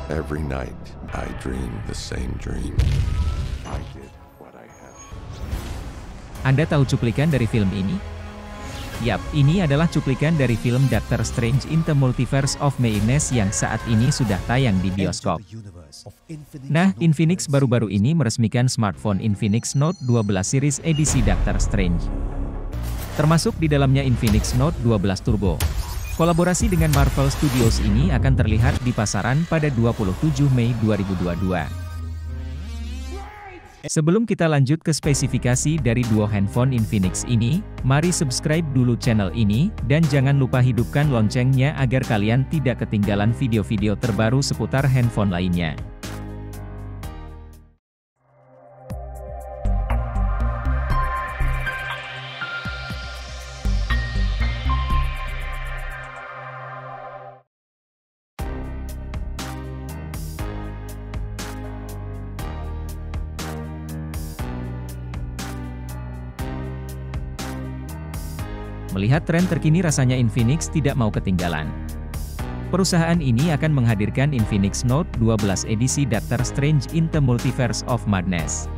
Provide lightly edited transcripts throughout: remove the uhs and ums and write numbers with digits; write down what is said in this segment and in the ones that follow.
Every night, I dream the same dream. I did what I had. Anda tahu cuplikan dari film ini? Yap, ini adalah cuplikan dari film Doctor Strange in the Multiverse of Madness yang saat ini sudah tayang di bioskop. Nah, Infinix baru-baru ini meresmikan smartphone Infinix Note 12 series edisi Doctor Strange. Termasuk di dalamnya Infinix Note 12 Turbo. Kolaborasi dengan Marvel Studios ini akan terlihat di pasaran pada 27 Mei 2022. Sebelum kita lanjut ke spesifikasi dari dua handphone Infinix ini, mari subscribe dulu channel ini, dan jangan lupa hidupkan loncengnya agar kalian tidak ketinggalan video-video terbaru seputar handphone lainnya. Melihat tren terkini rasanya Infinix tidak mau ketinggalan. Perusahaan ini akan menghadirkan Infinix Note 12 edisi Doctor Strange in the Multiverse of Madness.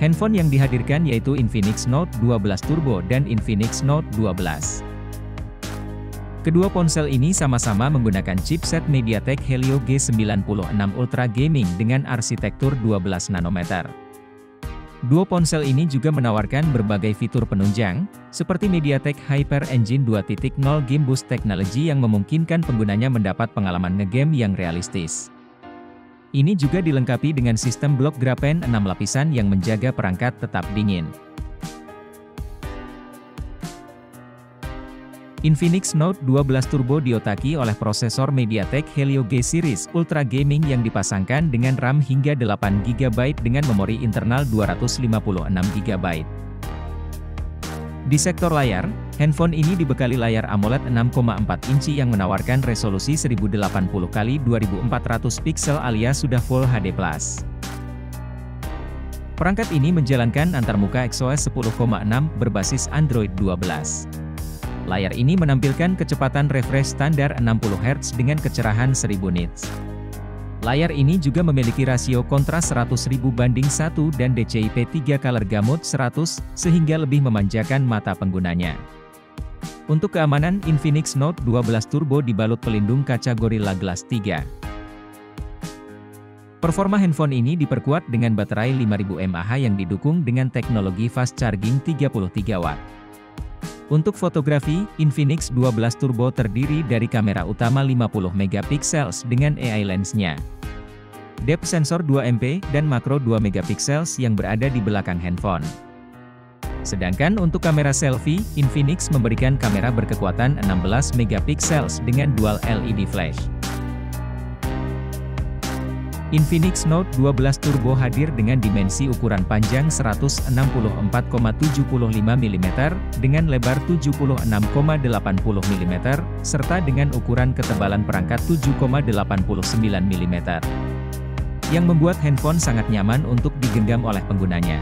Handphone yang dihadirkan yaitu Infinix Note 12 Turbo dan Infinix Note 12. Kedua ponsel ini sama-sama menggunakan chipset MediaTek Helio G96 Ultra Gaming dengan arsitektur 12 nanometer. Dua ponsel ini juga menawarkan berbagai fitur penunjang, seperti MediaTek Hyper Engine 2.0 Game Boost Technology yang memungkinkan penggunanya mendapat pengalaman ngegame yang realistis. Ini juga dilengkapi dengan sistem blok Graphene 6 lapisan yang menjaga perangkat tetap dingin. Infinix Note 12 Turbo diotaki oleh prosesor MediaTek Helio G Series Ultra Gaming yang dipasangkan dengan RAM hingga 8GB dengan memori internal 256GB. Di sektor layar, handphone ini dibekali layar AMOLED 6,4 inci yang menawarkan resolusi 1080x2400 pixel alias sudah Full HD+. Perangkat ini menjalankan antarmuka XOS 10,6 berbasis Android 12. Layar ini menampilkan kecepatan refresh standar 60Hz dengan kecerahan 1000 nits. Layar ini juga memiliki rasio kontras 100.000 banding 1 dan DCI-P 3 Color Gamut 100, sehingga lebih memanjakan mata penggunanya. Untuk keamanan, Infinix Note 12 Turbo dibalut pelindung kaca Gorilla Glass 3. Performa handphone ini diperkuat dengan baterai 5000 mAh yang didukung dengan teknologi fast charging 33 Watt. Untuk fotografi, Infinix 12 Turbo terdiri dari kamera utama 50MP dengan AI lens-nya, depth sensor 2MP, dan makro 2MP yang berada di belakang handphone. Sedangkan untuk kamera selfie, Infinix memberikan kamera berkekuatan 16MP dengan dual LED flash. Infinix Note 12 Turbo hadir dengan dimensi ukuran panjang 164,75 mm dengan lebar 76,80 mm, serta dengan ukuran ketebalan perangkat 7,89 mm, yang membuat handphone sangat nyaman untuk digenggam oleh penggunanya.